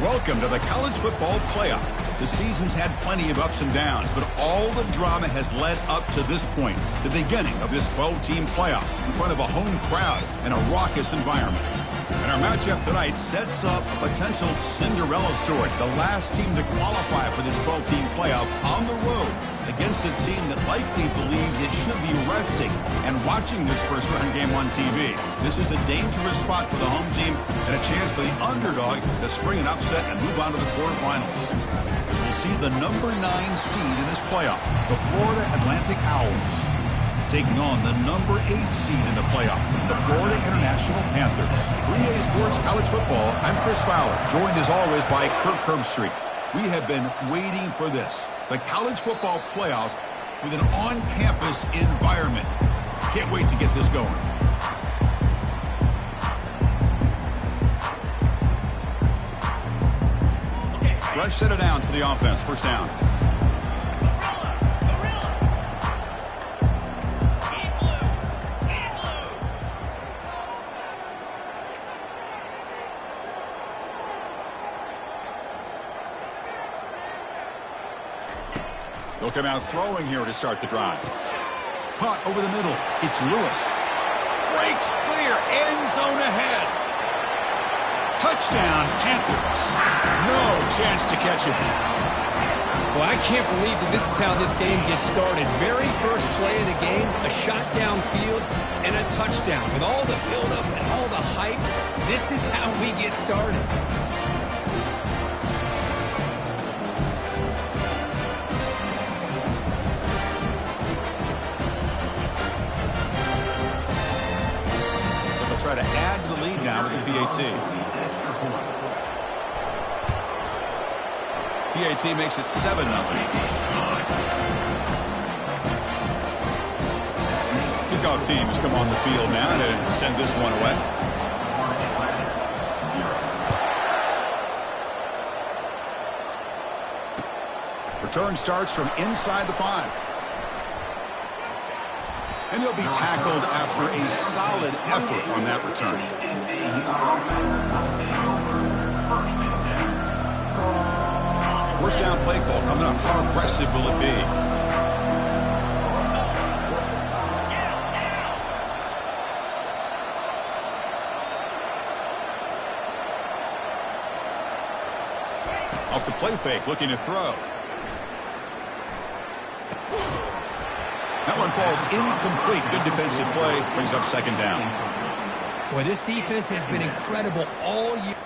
Welcome to the College Football Playoff. The season's had plenty of ups and downs, but all the drama has led up to this point, the beginning of this 12-team playoff in front of a home crowd and a raucous environment. And our matchup tonight sets up a potential Cinderella story, the last team to qualify for this 12-team playoff on the road against a team that likely believes it should be resting and watching this first-round game on TV. This is a dangerous spot for the home team and a chance for the underdog to spring an upset and move on to the quarterfinals. As we'll see the number 9 seed in this playoff, the Florida Atlantic Owls, taking on the number 8 seed in the playoff, the Florida International Panthers. For EA Sports College Football, I'm Chris Fowler, joined as always by Kirk Herbstreit. We have been waiting for this, the college football playoff with an on-campus environment. Can't wait to get this going. Fresh set of downs for the offense, first down. They'll come out throwing here to start the drive. Caught over the middle. It's Lewis. Breaks clear. End zone ahead. Touchdown, Panthers. No chance to catch it. Well, I can't believe that this is how this game gets started. Very first play of the game, a shot downfield, and a touchdown. With all the buildup and all the hype, this is how we get started. Try to add to the lead now with the PAT. PAT makes it 7-0. Kickoff team has come on the field now to send this one away. Return starts from inside the 5. And he'll be tackled after a solid effort on that return. First down play call coming up. How aggressive will it be? Off the play fake, looking to throw. That one falls incomplete. Good defensive play. Brings up second down. Boy, this defense has been incredible all year.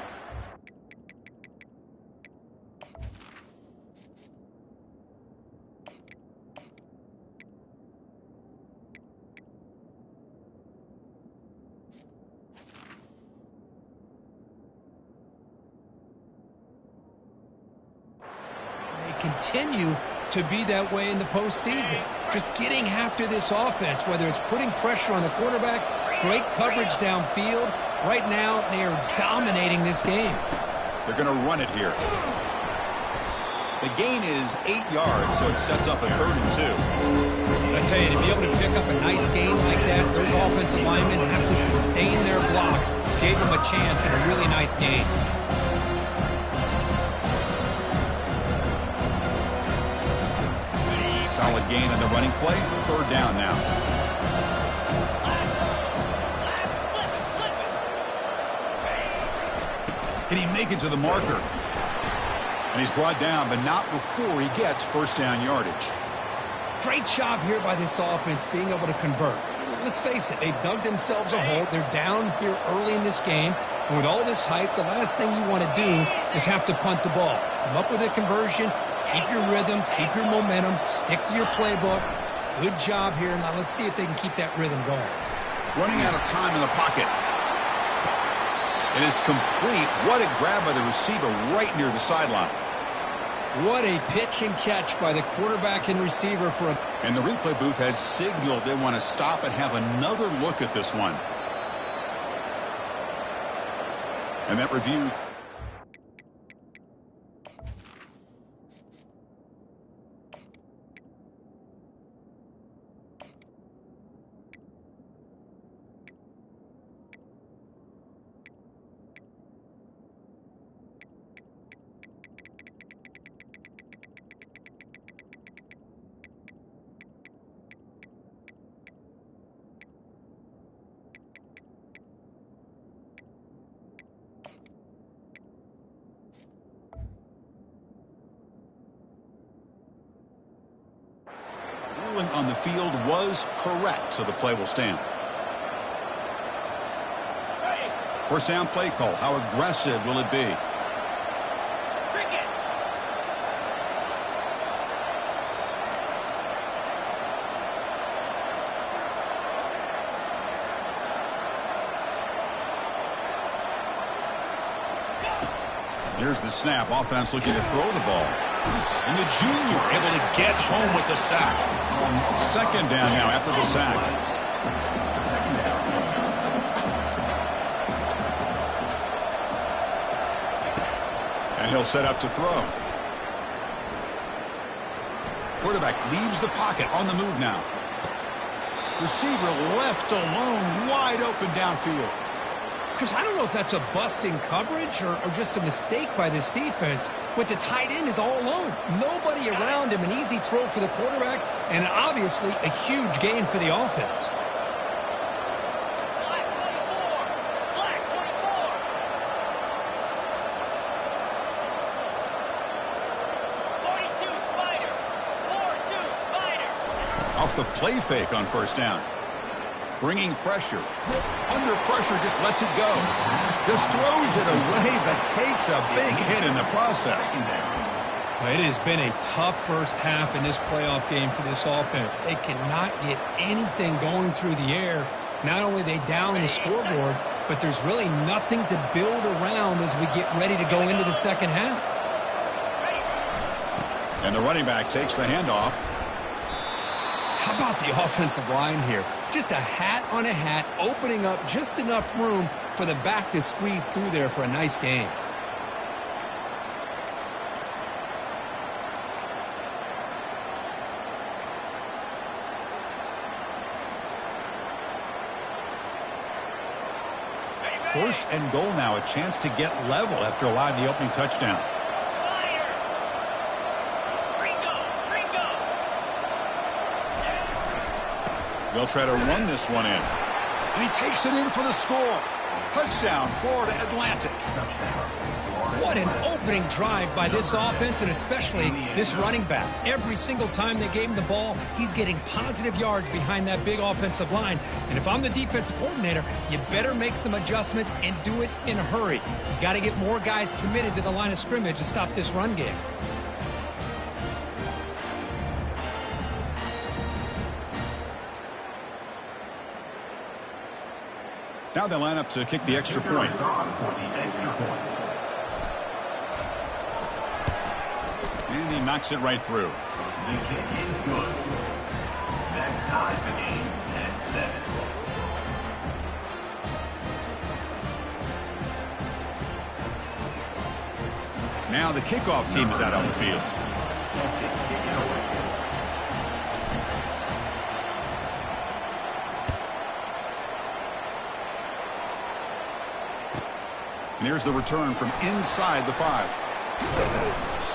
They continue to be that way in the postseason. Just getting after this offense, whether it's putting pressure on the quarterback, great coverage downfield. Right now, they are dominating this game. They're going to run it here. The gain is 8 yards, so it sets up a 3rd and 2. I tell you, to be able to pick up a nice gain like that, those offensive linemen have to sustain their blocks. Gave them a chance at a really nice gain. Solid gain on the running play. 3rd down now. Can he make it to the marker? And he's brought down, but not before he gets first down yardage. Great job here by this offense being able to convert. Let's face it, they've dug themselves a hole. They're down here early in this game. And with all this hype, the last thing you want to do is have to punt the ball. Come up with a conversion. Keep your rhythm, keep your momentum, stick to your playbook. Good job here. Now let's see if they can keep that rhythm going. Running out of time in the pocket. It is complete. What a grab by the receiver right near the sideline. What a pitch and catch by the quarterback and receiver for a... And the replay booth has signaled they want to stop and have another look at this one. And that review... on the field was correct, so the play will stand. First down play call. How aggressive will it be? Here's the snap. Offense looking to throw the ball. And the junior able to get home with the sack. Second down now after the sack. And he'll set up to throw. Quarterback leaves the pocket on the move now. Receiver left alone, wide open downfield. Because I don't know if that's a busting coverage or just a mistake by this defense, but the tight end is all alone. Nobody around him, an easy throw for the quarterback, and obviously a huge gain for the offense. Black 24. 42 Spider. 4-2 Spider. Off the play fake on first down. Bringing pressure. Under pressure, just lets it go. Just throws it away, but takes a big hit in the process. It has been a tough first half in this playoff game for this offense. They cannot get anything going through the air. Not only are they down the scoreboard, but there's really nothing to build around as we get ready to go into the second half. And the running back takes the handoff. How about the offensive line here? Just a hat on a hat, opening up just enough room for the back to squeeze through there for a nice gain. First and goal now, a chance to get level after allowing the opening touchdown. They'll try to run this one in. And he takes it in for the score. Touchdown, Florida Atlantic. What an opening drive by this offense, and especially this running back. Every single time they gave him the ball, he's getting positive yards behind that big offensive line. And if I'm the defensive coordinator, you better make some adjustments and do it in a hurry. You got to get more guys committed to the line of scrimmage to stop this run game. Now they line up to kick the extra point. And he knocks it right through. The kick is good. That ties the game at 7. Now the kickoff team is out on the field. And here's the return from inside the 5.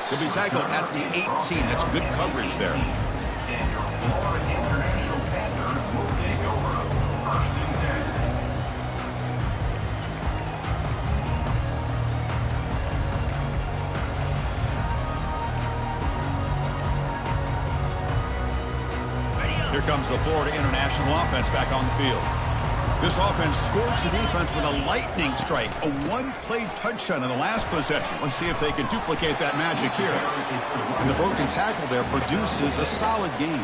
He'll be tackled at the 18. That's good coverage there. And your Florida International Panthers will take over. First and 10. Here comes the Florida International offense back on the field. This offense scores the defense with a lightning strike, a one-play touchdown in the last possession. Let's see if they can duplicate that magic here. And the broken tackle there produces a solid game.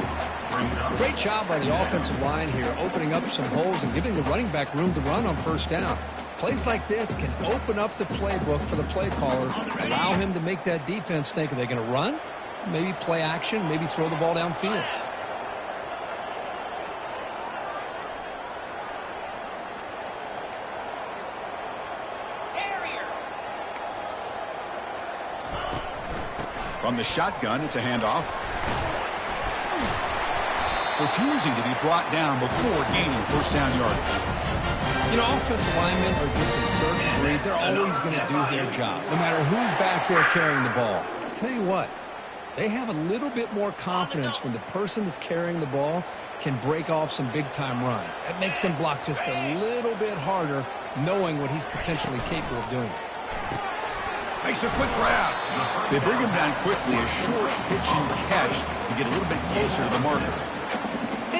Great job by the offensive line here, opening up some holes and giving the running back room to run on first down. Plays like this can open up the playbook for the play caller, allow him to make that defense think, are they going to run? Maybe play action, maybe throw the ball downfield. From the shotgun, it's a handoff. Refusing to be brought down before gaining first down yardage. You know, offensive linemen are just a certain breed. They're always going to do their job, no matter who's back there carrying the ball. I'll tell you what, they have a little bit more confidence when the person that's carrying the ball can break off some big-time runs. That makes them block just a little bit harder, knowing what he's potentially capable of doing. Makes a quick grab. They bring him down quickly, a short pitch and catch to get a little bit closer to the marker.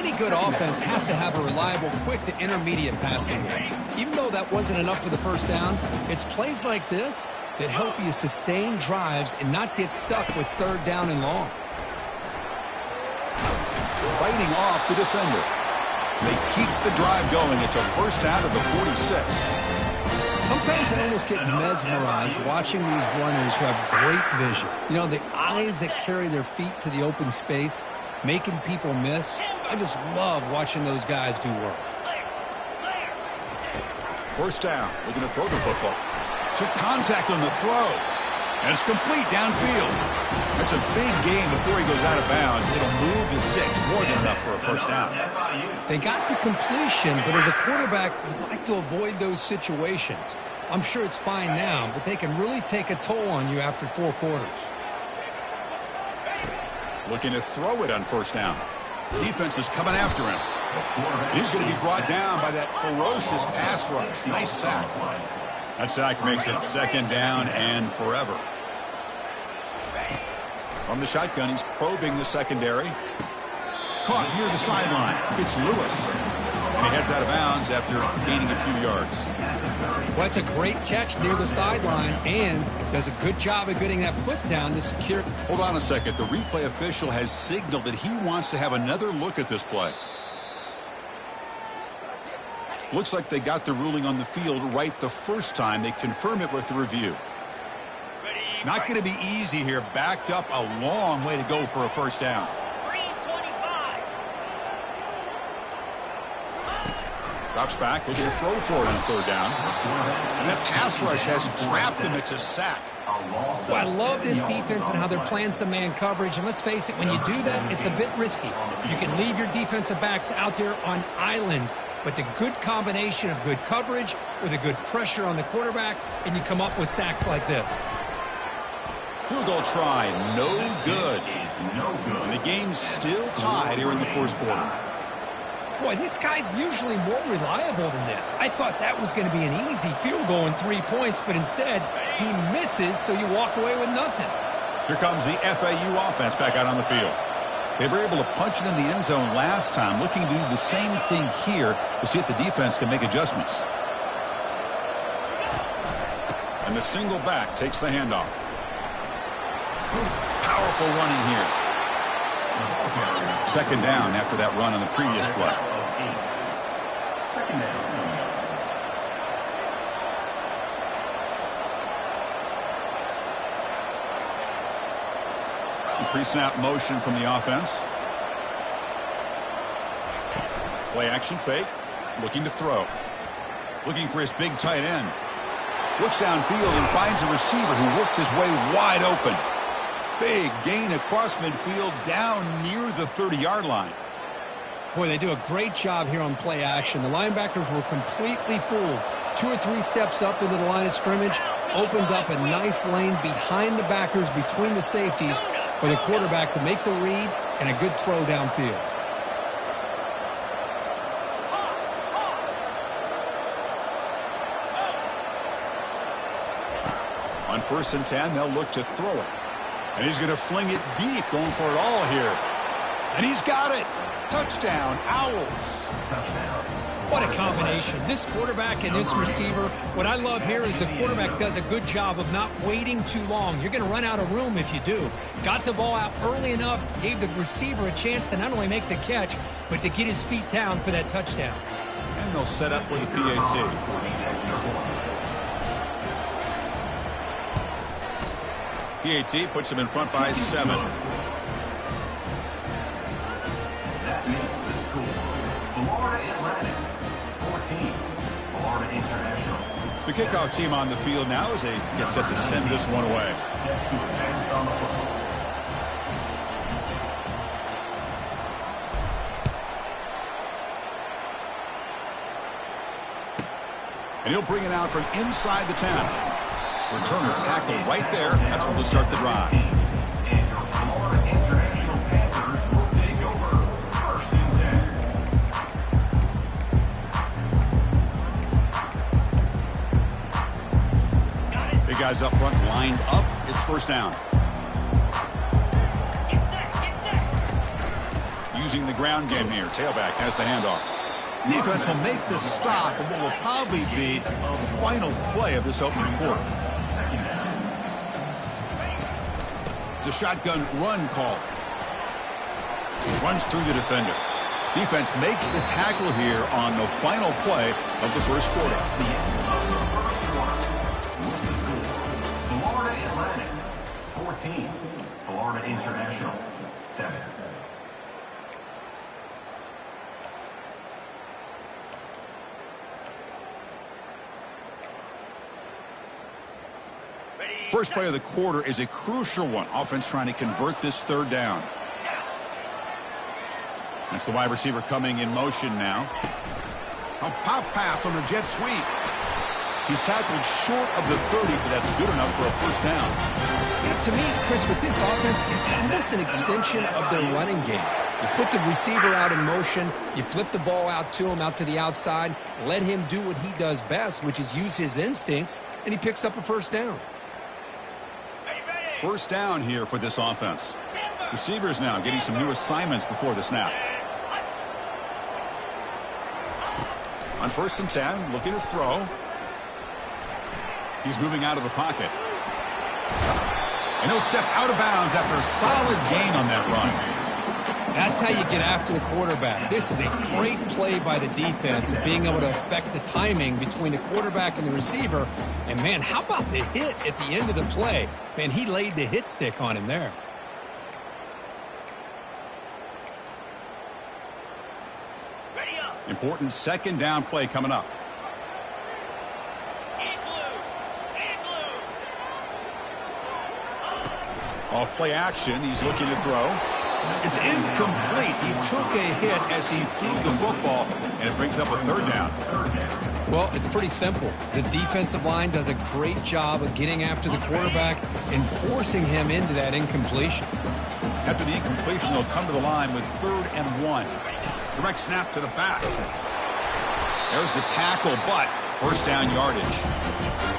Any good offense has to have a reliable, quick to intermediate passing game. Even though that wasn't enough for the first down, it's plays like this that help you sustain drives and not get stuck with third down and long. Fighting off the defender. They keep the drive going. It's a first down to the 46. Sometimes I almost get mesmerized watching these runners who have great vision. You know, the eyes that carry their feet to the open space, making people miss. I just love watching those guys do work. First down. Looking to throw the football. Took contact on the throw. And it's complete downfield. That's a big gain before he goes out of bounds. It'll move the sticks more than enough for a first down. They got the completion, but as a quarterback, you like to avoid those situations. I'm sure it's fine now, but they can really take a toll on you after 4 quarters. Looking to throw it on first down. Defense is coming after him. He's going to be brought down by that ferocious pass rush. Nice sack. That sack makes it second down and forever. From the shotgun, he's probing the secondary. Caught near the sideline. It's Lewis. And he heads out of bounds after gaining a few yards. Well, it's a great catch near the sideline and does a good job of getting that foot down to secure. Hold on a second. The replay official has signaled that he wants to have another look at this play. Looks like they got the ruling on the field right the first time. They confirm it with the review. Not going to be easy here. Backed up a long way to go for a first down. Drops back. Looking to throw for it on third down. And that pass rush has trapped him. It's a sack. Well, I love this defense and how they're playing some man coverage. And let's face it, when you do that, it's a bit risky. You can leave your defensive backs out there on islands. But the good combination of good coverage with a good pressure on the quarterback, and you come up with sacks like this. Field goal try. No good. And the game's still tied here in the first quarter. Boy, this guy's usually more reliable than this. I thought that was going to be an easy field goal and 3 points, but instead, he misses, so you walk away with nothing. Here comes the FAU offense back out on the field. They were able to punch it in the end zone last time, looking to do the same thing here to see if the defense can make adjustments. And the single back takes the handoff. Powerful running here. Second down after that run on the previous play. Second down. Pre-snap motion from the offense. Play action fake. Looking to throw. Looking for his big tight end. Looks downfield and finds a receiver who worked his way wide open. Big gain across midfield down near the 30-yard line. Boy, they do a great job here on play action. The linebackers were completely fooled. 2 or 3 steps up into the line of scrimmage, opened up a nice lane behind the backers between the safeties for the quarterback to make the read and a good throw downfield. On 1st and 10, they'll look to throw it. And he's going to fling it deep, going for it all here. And he's got it. Touchdown, Owls. What a combination. This quarterback and this receiver. What I love here is the quarterback does a good job of not waiting too long. You're going to run out of room if you do. Got the ball out early enough, gave the receiver a chance to not only make the catch, but to get his feet down for that touchdown. And they'll set up with a PAT. PAT puts them in front by 7. That makes the score Florida Atlantic 14, Florida International. The kickoff team on the field now as they get set to send this one away. Set to advance on the football. And he'll bring it out from inside the 10. Returner tackle right there. That's where they'll start the drive. And your Florida International Panthers will take over 1st and 10. Big guys up front lined up. It's first down. using the ground game here. Tailback has the handoff. Defense will make the stop of what will probably be the final play of this opening quarter. It's a shotgun run call. Runs through the defender. Defense makes the tackle here on the final play of the first quarter. Florida Atlantic 14, Florida International 7. First play of the quarter is a crucial one. Offense trying to convert this third down. That's the wide receiver coming in motion now. A pop pass on the jet sweep. He's tackled short of the 30, but that's good enough for a first down. Yeah, to me, Chris, with this offense, it's almost an extension of their running game. You put the receiver out in motion, you flip the ball out to him, out to the outside, let him do what he does best, which is use his instincts, and he picks up a first down. First down here for this offense. Receivers now getting some new assignments before the snap. On 1st and 10, looking to throw. He's moving out of the pocket. And he'll step out of bounds after a solid gain on that run. That's how you get after the quarterback. This is a great play by the defense of being able to affect the timing between the quarterback and the receiver. And, man, how about the hit at the end of the play? Man, he laid the hit stick on him there. Important second down play coming up. Off play action, he's looking to throw. It's incomplete. He took a hit as he threw the football, and it brings up a third down. Well, it's pretty simple. The defensive line does a great job of getting after the quarterback and forcing him into that incompletion. After the incompletion, they'll come to the line with 3rd and 1. Direct snap to the back. There's the tackle, but first down yardage.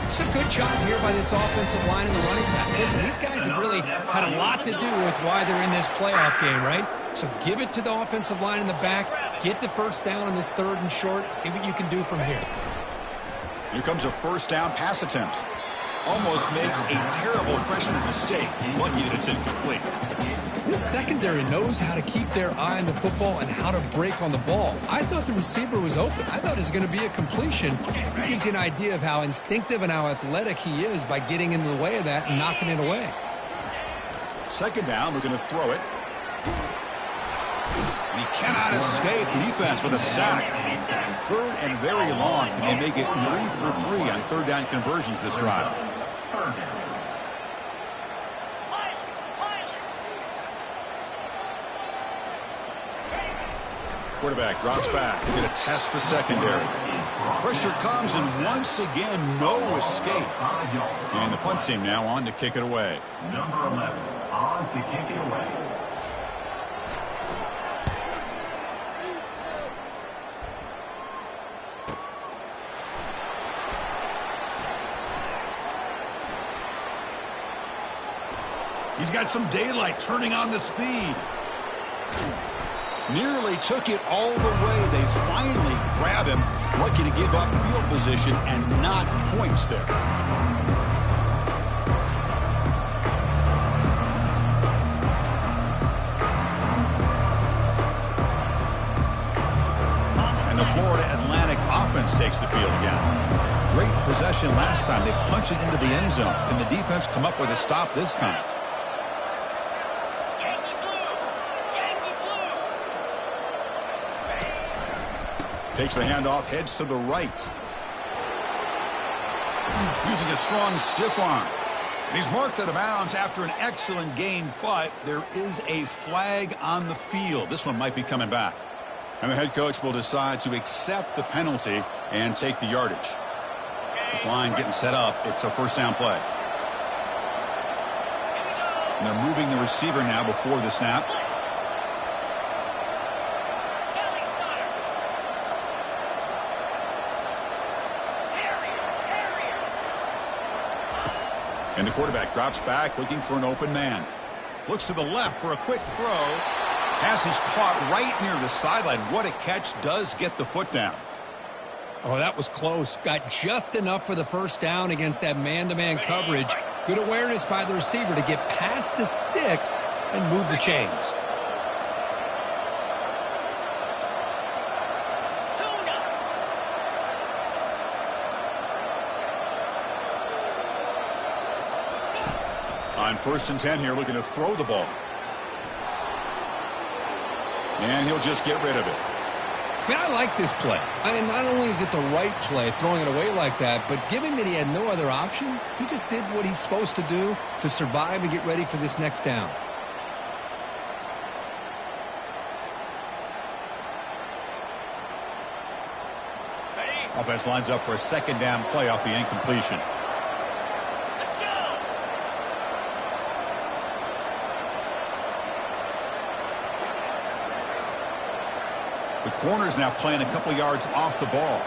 It's a good job here by this offensive line and the running back. Listen, these guys have really had a lot to do with why they're in this playoff game, right? So give it to the offensive line in the back. Get the first down on this 3rd and short. See what you can do from here. Here comes a first down pass attempt. Almost makes a terrible freshman mistake. Lucky that it's incomplete. This secondary knows how to keep their eye on the football and how to break on the ball. I thought the receiver was open. I thought it was going to be a completion. It gives you an idea of how instinctive and how athletic he is by getting into the way of that and knocking it away. Second down, we're going to throw it. And he cannot escape the defense with a sack. 3rd and very long. Can they make it 3 for 3 on 3rd down conversions this drive? Quarterback drops back. They're going to test the secondary. Pressure comes, and once again, no escape. And the punt team now on to kick it away. Number 11 on to kick it away. He's got some daylight, turning on the speed. Nearly took it all the way. They finally grab him. Lucky to give up field position and not points there. And the Florida Atlantic offense takes the field again. Great possession last time. They punch it into the end zone. Can the defense come up with a stop this time? Takes the handoff, heads to the right. Using a strong stiff arm. And he's marked out of bounds after an excellent game, but there is a flag on the field. This one might be coming back. And the head coach will decide to accept the penalty and take the yardage. This line getting set up. It's a first down play. And they're moving the receiver now before the snap. And the quarterback drops back, looking for an open man. Looks to the left for a quick throw. Pass is caught right near the sideline. What a catch. Does get the foot down. Oh, that was close. Got just enough for the first down against that man-to-man coverage. Good awareness by the receiver to get past the sticks and move the chains. On 1st and 10 here, looking to throw the ball. And he'll just get rid of it. Man, I like this play. Not only is it the right play, throwing it away like that, but given that he had no other option, he just did what he's supposed to do to survive and get ready for this next down. Offense lines up for a 2nd down play off the incompletion. The corner's now playing a couple yards off the ball.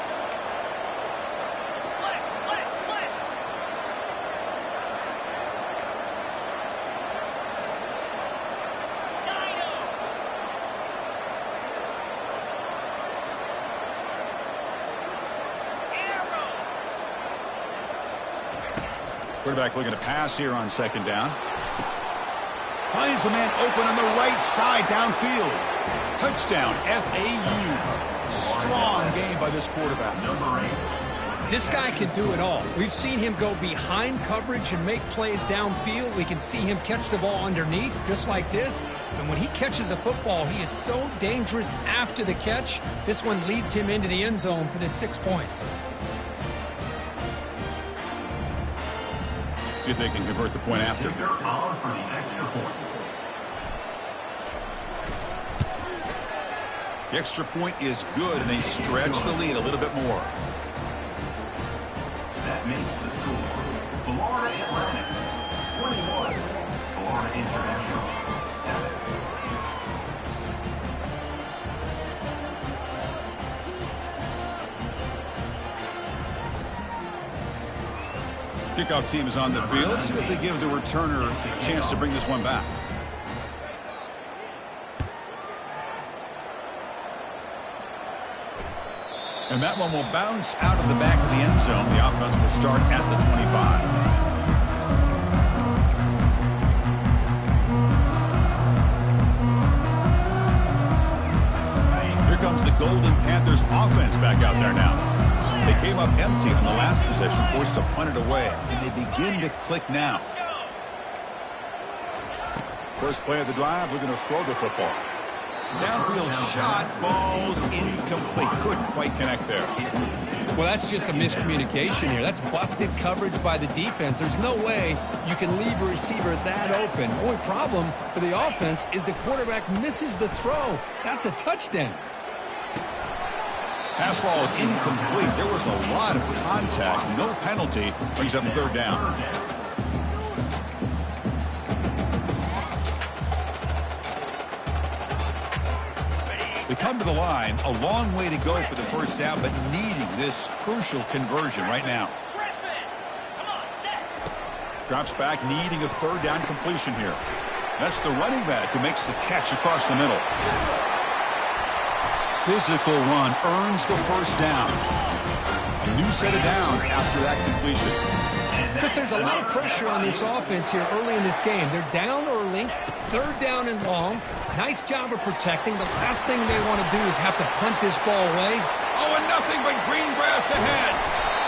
Quarterback looking to pass here on 2nd down. Finds a man open on the right side downfield. Touchdown, FAU. Strong game by this quarterback. Number 8. This guy can do it all. We've seen him go behind coverage and make plays downfield. We can see him catch the ball underneath, just like this. And when he catches a football, he is so dangerous after the catch. This one leads him into the end zone for the 6 points. See if they can convert the point after. Kicker on for the extra point. The extra point is good, and they stretch the lead a little bit more. That makes the score Florida Atlantic 21, Florida International 7. Kickoff team is on the field. Let's see if they give the returner a chance to bring this one back. And that one will bounce out of the back of the end zone. The offense will start at the 25. Here comes the Golden Panthers offense back out there now. They came up empty on the last possession, forced to punt it away, and they begin to click now. First play of the drive, looking to throw the football. Downfield shot falls incomplete. Couldn't quite connect there. Well, that's just a miscommunication here. That's busted coverage by the defense. There's no way you can leave a receiver that open. The only problem for the offense is the quarterback misses the throw. That's a touchdown. Pass ball is incomplete. There was a lot of contact. No penalty. Brings up 3rd down. They come to the line. A long way to go for the first down, but needing this crucial conversion right now. Drops back, needing a 3rd down completion here. That's the running back who makes the catch across the middle. Physical run earns the first down. A new set of downs after that completion. Chris, there's a lot of pressure on this offense here early in this game. They're down early, 3rd down and long. Nice job of protecting. The last thing they want to do is have to punt this ball away. Oh, and nothing but green grass ahead.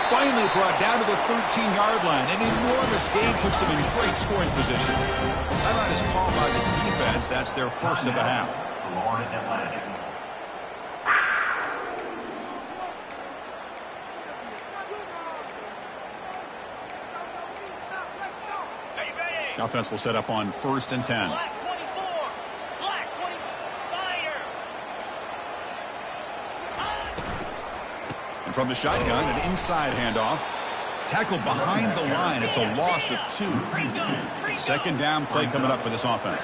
Finally brought down to the 13-yard line. An enormous gain puts them in great scoring position. Timeout is called by the defense. That's their first of the half. Florida Atlantic. Offense will set up on 1st and 10. Black 24. Black 20. Spider. And from the shotgun, an inside handoff. Tackled behind the line. It's a loss of 2. 2nd down play coming up for this offense.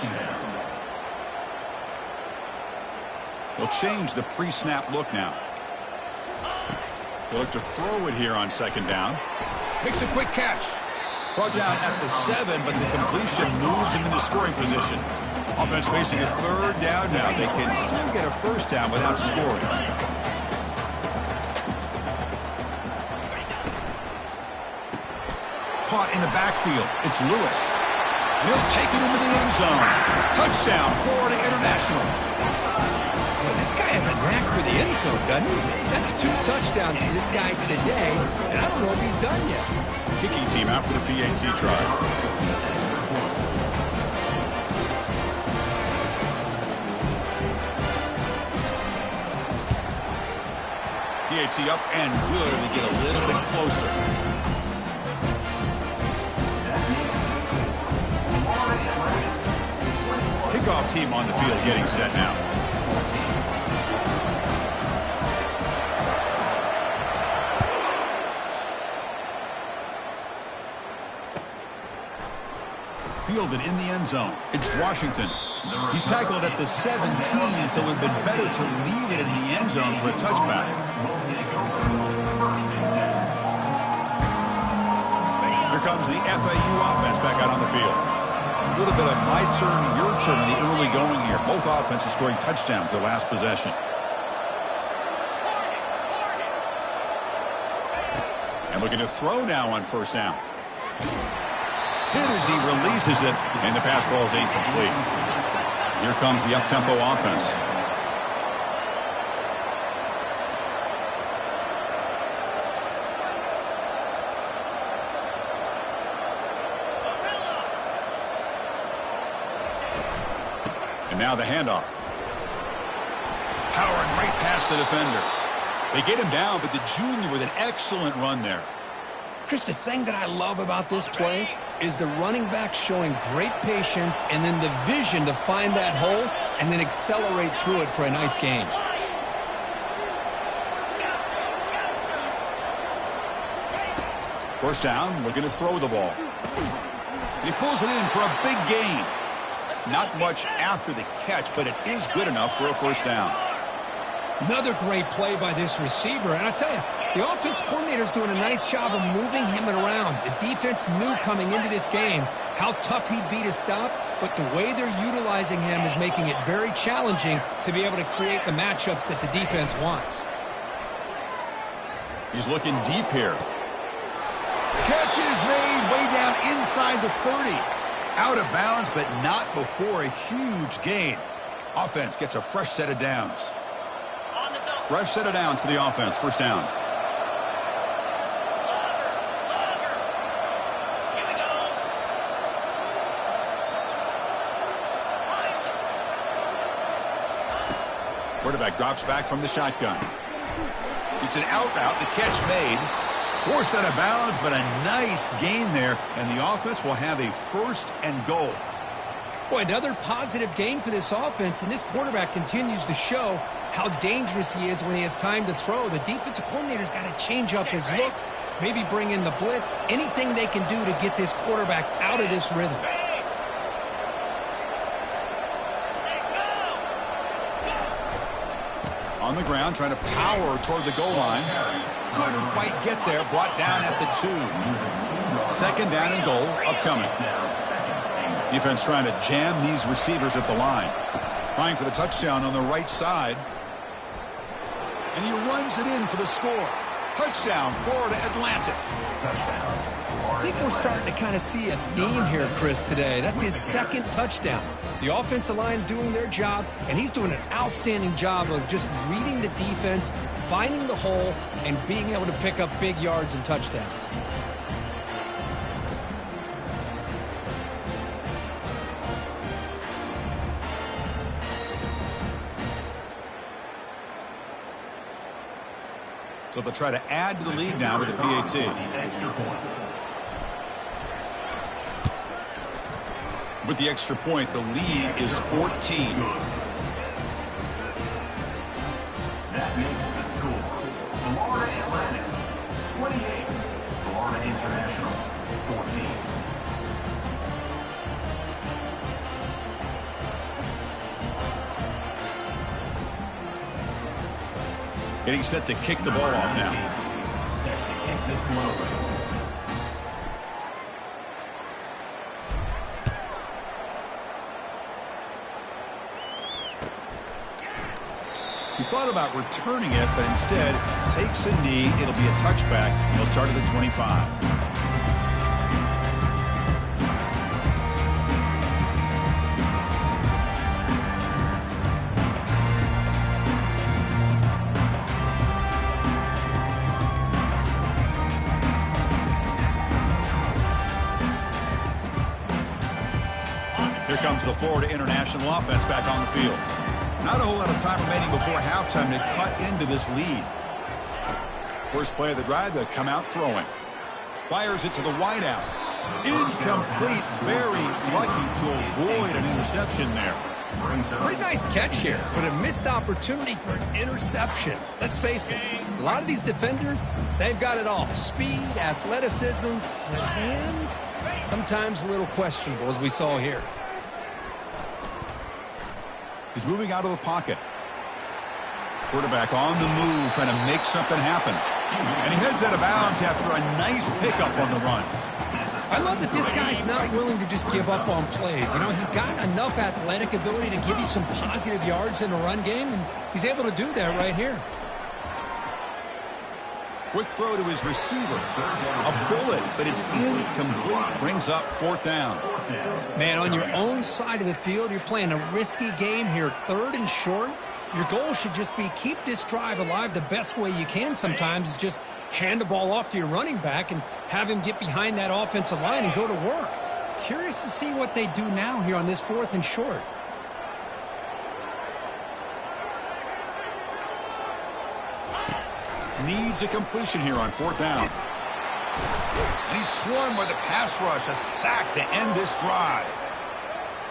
They'll change the pre-snap look now. They'll look to throw it here on 2nd down. Makes a quick catch. Brought down at the 7, but the completion moves him into scoring position. Offense facing a third down now. They can still get a first down without scoring. Caught in the backfield. It's Lewis. And he'll take it into the end zone. Touchdown, Florida International. Well, this guy has a knack for the end zone, doesn't he? That's 2 touchdowns for this guy today, and I don't know if he's done yet. Kicking team out for the PAT try. PAT up and good. We get a little bit closer. Kickoff team on the field getting set now. Fielded in the end zone. It's Washington. He's tackled at the 17, so it would have been better to leave it in the end zone for a touchback. Here comes the FAU offense back out on the field. A little bit of my turn, your turn in the early going here. Both offenses scoring touchdowns their last possession. And looking to throw now on first down. Hit as he releases it, and the pass ball is incomplete. Here comes the up-tempo offense. And now the handoff. Powering right past the defender. They get him down, but the junior with an excellent run there. Chris, the thing that I love about this play is the running back showing great patience and then the vision to find that hole and then accelerate through it for a nice gain. First down, looking to throw the ball. And he pulls it in for a big gain. Not much after the catch, but it is good enough for a first down. Another great play by this receiver. And I tell you, the offense coordinator is doing a nice job of moving him around. The defense knew coming into this game how tough he'd be to stop, but the way they're utilizing him is making it very challenging to be able to create the matchups that the defense wants. He's looking deep here. Catch is made way down inside the 30. Out of bounds, but not before a huge gain. Offense gets a fresh set of downs. Fresh set of downs for the offense. First down. Quarterback drops back from the shotgun. It's an out route. The catch made. Poor set of bounds, but a nice gain there, and the offense will have a first and goal. Boy, another positive gain for this offense, and this quarterback continues to show how dangerous he is when he has time to throw. The defensive coordinator's got to change up his looks, maybe bring in the blitz, anything they can do to get this quarterback out of this rhythm. On the ground, trying to power toward the goal line. Couldn't quite get there, brought down at the 2. Second down and goal, upcoming. Defense trying to jam these receivers at the line. Trying for the touchdown on the right side. And he runs it in for the score. Touchdown, Florida Atlantic. I think we're starting to kind of see a theme here, Chris, today. That's his second touchdown. The offensive line doing their job, and he's doing an outstanding job of just reading the defense, finding the hole, and being able to pick up big yards and touchdowns. So they'll try to add to the lead now with the PAT. With the extra point, the lead is 14. That makes the score Florida Atlantic 28, Florida International 14. Getting set to kick the ball off now. Set to kick this one away. He thought about returning it, but instead takes a knee. It'll be a touchback. He'll start at the 25. Here comes the Florida International offense back on the field. Not a whole lot of time remaining before halftime to cut into this lead. First play of the drive, they'll come out throwing. Fires it to the wideout. Incomplete. Very lucky to avoid an interception there. Pretty nice catch here, but a missed opportunity for an interception. Let's face it, a lot of these defenders, they've got it all. Speed, athleticism, but hands, sometimes a little questionable, as we saw here. He's moving out of the pocket. Quarterback on the move, trying to make something happen. And he heads out of bounds after a nice pickup on the run. I love that this guy's not willing to just give up on plays. You know, he's got enough athletic ability to give you some positive yards in the run game, and he's able to do that right here. Quick throw to his receiver. A bullet, but it's incomplete. Brings up fourth down. Man, on your own side of the field, you're playing a risky game here, 3rd and short. Your goal should just be keep this drive alive the best way you can sometimes is just hand the ball off to your running back and have him get behind that offensive line and go to work. Curious to see what they do now here on this 4th and short. Needs a completion here on 4th down. And he's swarmed by the pass rush. A sack to end this drive.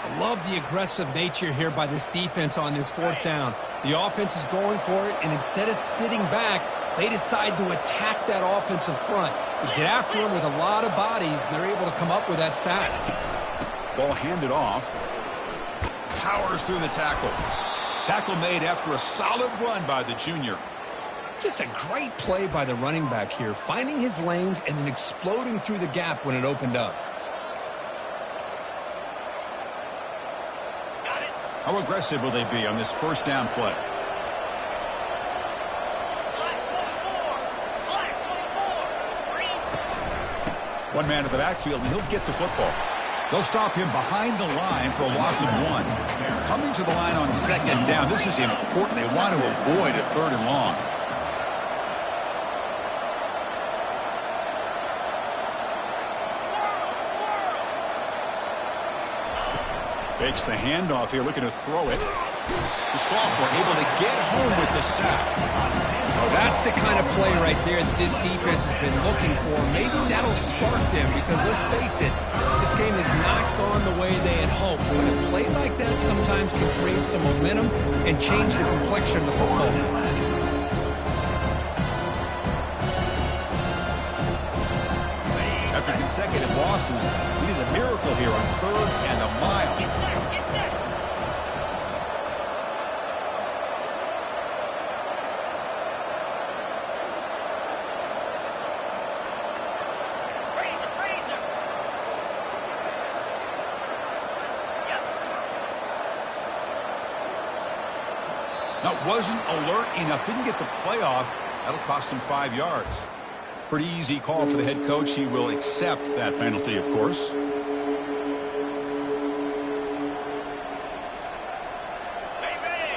I love the aggressive nature here by this defense on this 4th down. The offense is going for it, and instead of sitting back, they decide to attack that offensive front. They get after him with a lot of bodies, and they're able to come up with that sack. Ball handed off. Powers through the tackle. Tackle made after a solid run by the junior. Just a great play by the running back here, finding his lanes and then exploding through the gap when it opened up. How aggressive will they be on this first down play? One man in the backfield, and he'll get the football. They'll stop him behind the line for a loss of 1. Coming to the line on 2nd down. This is important. They want to avoid a 3rd and long. Fakes the handoff here, looking to throw it. The sophomore able to get home with the sack. Oh, that's the kind of play right there that this defense has been looking for. Maybe that'll spark them because, let's face it, this game has not gone the way they had hoped. But a play like that sometimes can create some momentum and change the complexion of the football game. After consecutive losses, we need a miracle here on 3rd and a mile. That wasn't alert enough. Didn't get the playoff. That'll cost him 5 yards. Pretty easy call for the head coach. He will accept that penalty, of course.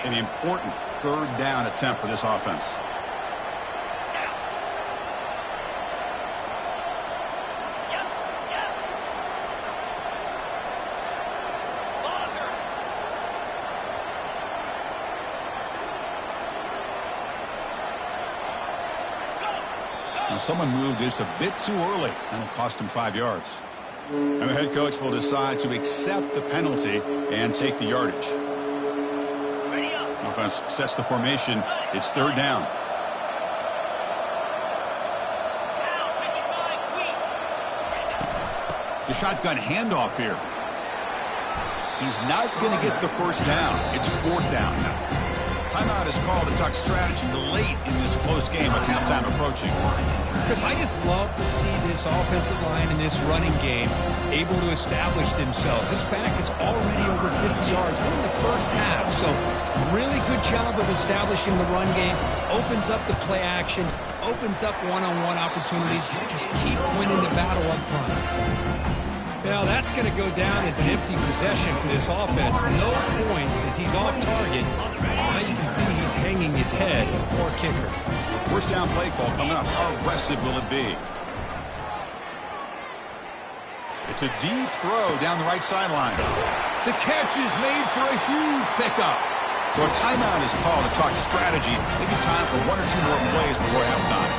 An important 3rd down attempt for this offense. Someone moved just a bit too early, and it'll cost him 5 yards. And the head coach will decide to accept the penalty and take the yardage. Offense sets the formation. It's 3rd down. The shotgun handoff here. He's not going to get the first down. It's 4th down now. Timeout is called to talk strategy late in this close game with halftime approaching. Because I just love to see this offensive line in this running game able to establish themselves. This back is already over 50 yards. We're in the first half, so really good job of establishing the run game. Opens up the play action, opens up one-on-one opportunities. Just keep winning the battle up front. Now that's going to go down as an empty possession for this offense. No points as he's off target. Now you can see he's hanging his head. Poor kicker. First down play call coming up. How aggressive will it be? It's a deep throw down the right sideline. The catch is made for a huge pickup. So a timeout is called to talk strategy. Maybe time for one or two more plays before halftime.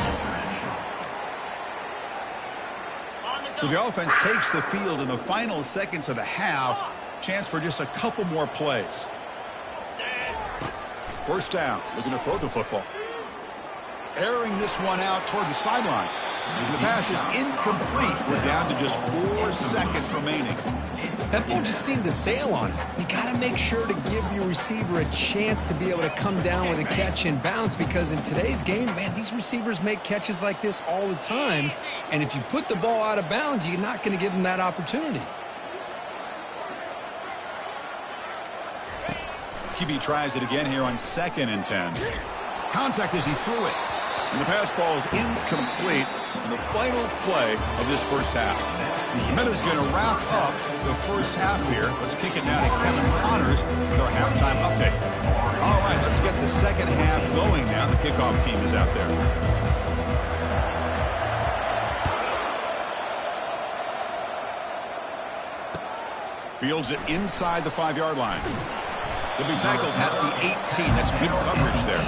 So the offense takes the field in the final seconds of the half. Chance for just a couple more plays. First down, looking to throw the football. Airing this one out toward the sideline. And the pass is incomplete. We're down to just 4 seconds remaining. That ball just seemed to sail on it. You got to make sure to give your receiver a chance to be able to come down with a catch and bounce, because in today's game, man, these receivers make catches like this all the time. And if you put the ball out of bounds, you're not going to give them that opportunity. QB tries it again here on 2nd and 10. Contact as he threw it. And the pass falls incomplete in the final play of this first half. The Minutes going to wrap up the first half here. Let's kick it now to Kevin Connors with our halftime update. All right, let's get the second half going now. The kickoff team is out there. Fields it inside the 5-yard line. He'll be tackled at the 18. That's good coverage there.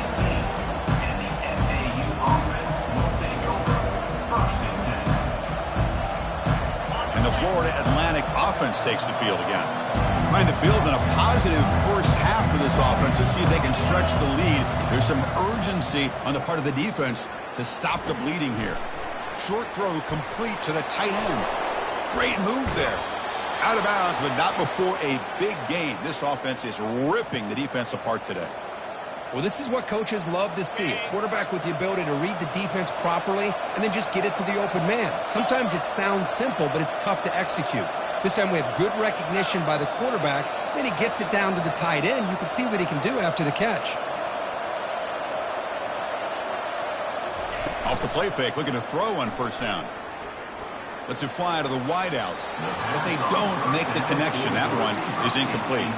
And the Florida Atlantic offense takes the field again. Trying to build on a positive first half for this offense to see if they can stretch the lead. There's some urgency on the part of the defense to stop the bleeding here. Short throw complete to the tight end. Great move there. Out of bounds, but not before a big game. This offense is ripping the defense apart today. Well, this is what coaches love to see. A quarterback with the ability to read the defense properly and then just get it to the open man. Sometimes it sounds simple, but it's tough to execute. This time we have good recognition by the quarterback. Then he gets it down to the tight end. You can see what he can do after the catch. Off the play fake, looking to throw on first down. Lets it fly to the wideout. But they don't make the connection. That one is incomplete.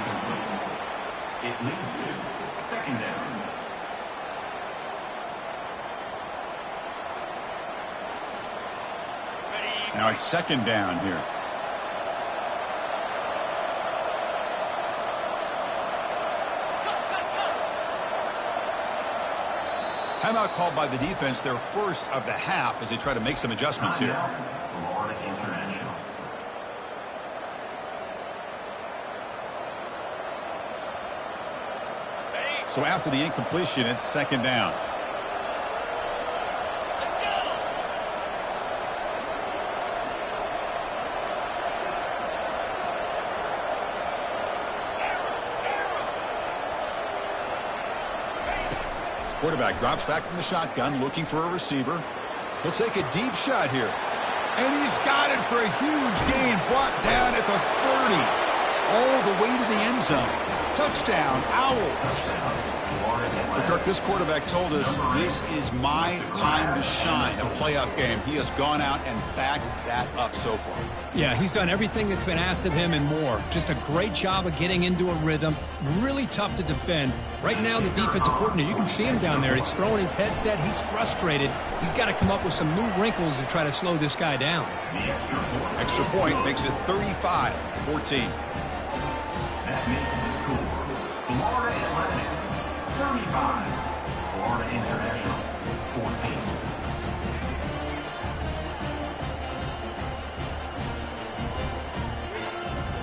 It leads to second down. Now it's second down here. Timeout called by the defense, their first of the half, as they try to make some adjustments here. Florida International. So after the incompletion, it's second down. Quarterback drops back from the shotgun, looking for a receiver. He'll take a deep shot here. And he's got it for a huge gain, brought down at the 30. All the way to the end zone. Touchdown, Owls. Well, Kirk, this quarterback told us this is my time to shine, a playoff game. He has gone out and backed that up so far. Yeah, he's done everything that's been asked of him and more. Just a great job of getting into a rhythm. Really tough to defend. Right now, the defensive coordinator, you can see him down there. He's throwing his headset. He's frustrated. He's got to come up with some new wrinkles to try to slow this guy down. Extra point makes it 35-14. That makes the score. Florida Atlantic 35. Florida International 14.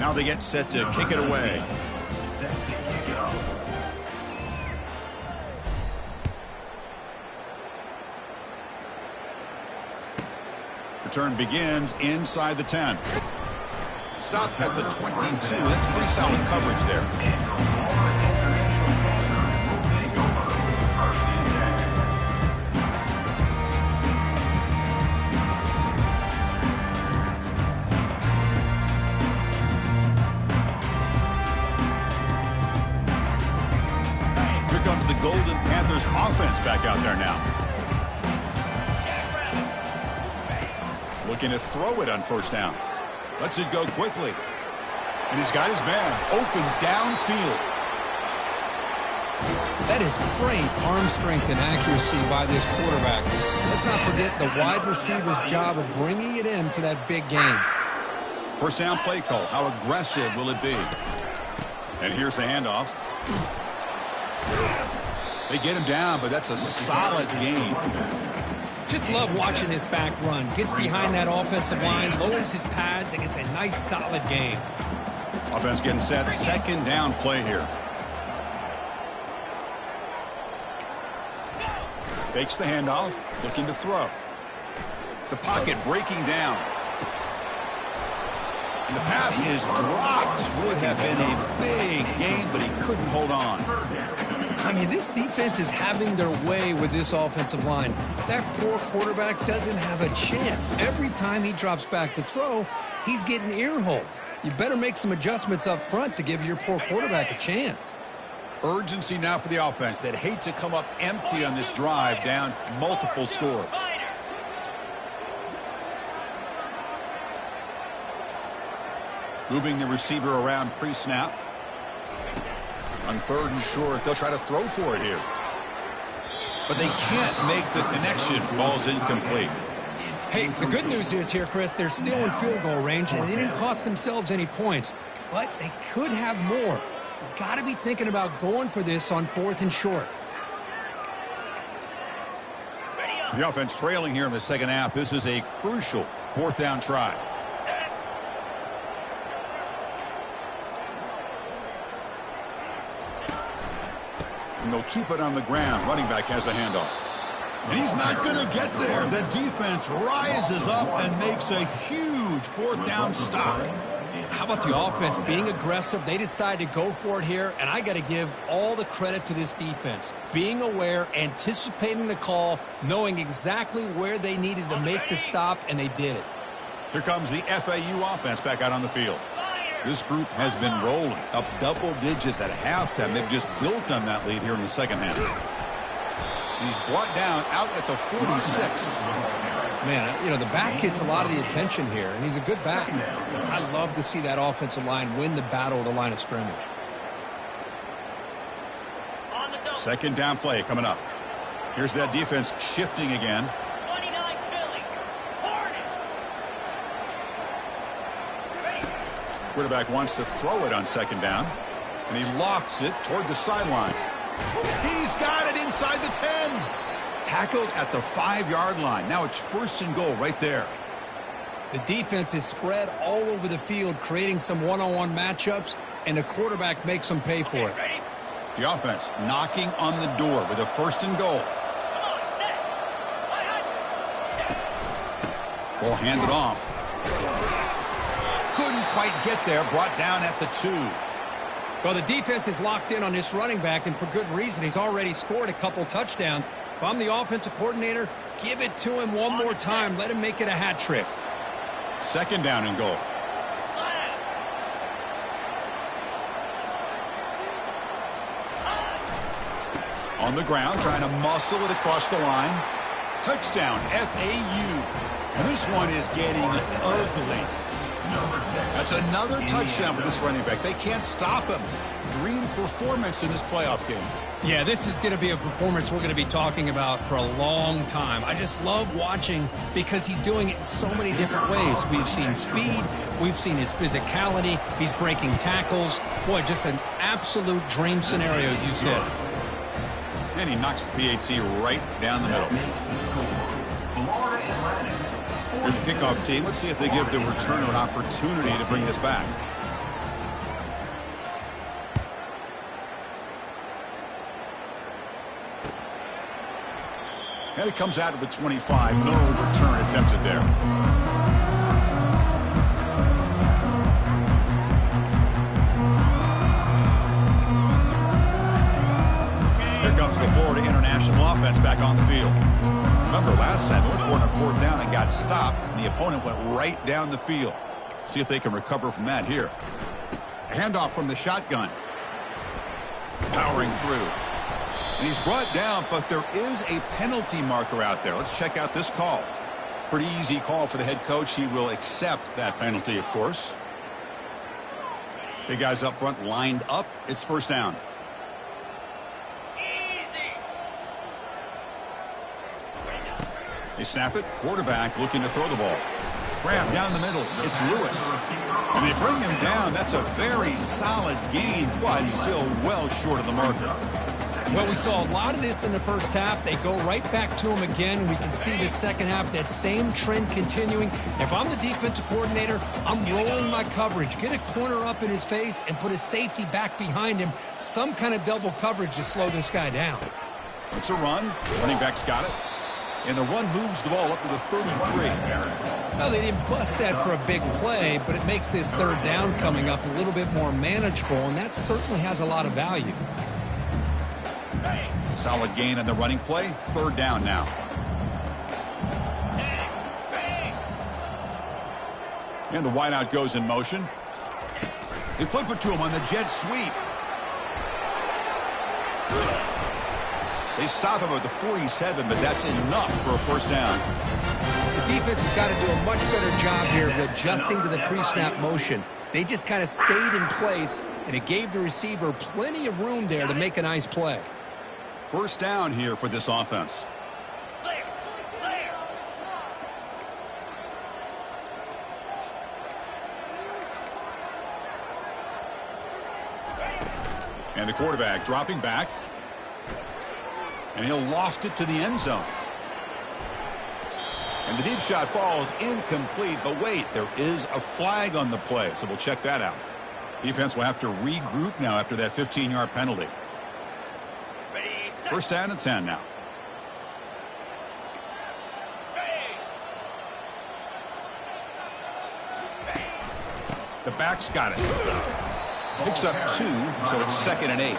Now they get set to kick it away. Set to kick it off. Return begins inside the 10. Stop at the 22. That's pretty solid coverage there. Golden Panthers offense back out there now. Looking to throw it on first down. Lets it go quickly. And he's got his man open downfield. That is great arm strength and accuracy by this quarterback. Let's not forget the wide receiver's job of bringing it in for that big game. First down play call. How aggressive will it be? And here's the handoff. They get him down, but that's a solid gain. Just love watching this back run. Gets behind that offensive line, lowers his pads, and gets a nice solid gain. Offense getting set. Second down play here. Fakes the handoff, looking to throw. The pocket breaking down. And the pass is dropped. Would have been a big gain, but he couldn't hold on. I mean, this defense is having their way with this offensive line. That poor quarterback doesn't have a chance. Every time he drops back to throw, he's getting earholed. You better make some adjustments up front to give your poor quarterback a chance. Urgency now for the offense that hate to come up empty on this drive, down multiple scores. Moving the receiver around pre-snap. On third and short, they'll try to throw for it here. But they can't make the connection. Ball's incomplete. Hey, the good news is here, Chris, they're still in field goal range, and they didn't cost themselves any points. But they could have more. You've got to be thinking about going for this on fourth and short. The offense trailing here in the second half. This is a crucial fourth down try. And they'll keep it on the ground. Running back has the handoff. And he's not going to get there. The defense rises up and makes a huge fourth down stop. How about the offense being aggressive? They decide to go for it here, and I got to give all the credit to this defense. Being aware, anticipating the call, knowing exactly where they needed to make the stop, and they did it. Here comes the FAU offense back out on the field. This group has been rolling up double digits at halftime. They've just built on that lead here in the second half. He's brought down out at the 46. Man, you know, the back gets a lot of the attention here, and he's a good back. I love to see that offensive line win the battle at the line of scrimmage. Second down play coming up. Here's that defense shifting again. 29 Philly. Hornet. Quarterback wants to throw it on second down, and he lofts it toward the sideline. He's got it inside the 10. Tackled at the 5-yard line. Now it's first and goal right there. The defense is spread all over the field, creating some one-on-one matchups, and the quarterback makes them pay for it. The offense knocking on the door with a first and goal. Ball handed off. Couldn't quite get there. Brought down at the 2. Well, the defense is locked in on this running back, and for good reason. He's already scored a couple touchdowns. If I'm the offensive coordinator, give it to him one more time. Let him make it a hat trick. Second down and goal. On the ground, trying to muscle it across the line. Touchdown, FAU. And this one is getting ugly. That's another touchdown for this running back. They can't stop him. Dream performance in this playoff game. Yeah, this is going to be a performance we're going to be talking about for a long time. I just love watching because he's doing it in so many different ways. We've seen speed. We've seen his physicality. He's breaking tackles. Boy, just an absolute dream scenario, as you said. And he knocks the PAT right down the middle. Here's the kickoff team. Let's see if they give the returner an opportunity to bring this back. And it comes out of the 25. No return attempted there. Here comes the Florida International offense back on the field. Remember last time, went for it on fourth down and got stopped, and the opponent went right down the field. See if they can recover from that here. A handoff from the shotgun. Powering through. And he's brought down, but there is a penalty marker out there. Let's check out this call. Pretty easy call for the head coach. He will accept that penalty, of course. Big guys up front lined up. It's first down. Easy. They snap it. Quarterback looking to throw the ball. Grab down the middle. It's Lewis. And they bring him down. That's a very solid gain, but still well short of the marker. Well, we saw a lot of this in the first half. They go right back to him again. We can see the second half, that same trend continuing. If I'm the defensive coordinator, I'm rolling my coverage. Get a corner up in his face and put a safety back behind him. Some kind of double coverage to slow this guy down. It's a run. Running back's got it. And the run moves the ball up to the 33. Well, they didn't bust that for a big play, but it makes this third down coming up a little bit more manageable, and that certainly has a lot of value. Solid gain on the running play. Third down now. And the wideout goes in motion. They flip it to him on the jet sweep. They stop him at the 47, but that's enough for a first down. The defense has got to do a much better job here of adjusting to the pre-snap motion. They just kind of stayed in place, and it gave the receiver plenty of room there to make a nice play. First down here for this offense. Clear. Clear. And the quarterback dropping back. And he'll loft it to the end zone. And the deep shot falls incomplete. But wait, there is a flag on the play, so we'll check that out. Defense will have to regroup now after that 15-yard penalty. Ready, set. First down and 10 now. The back's got it. Picks up 2, so it's 2nd and 8.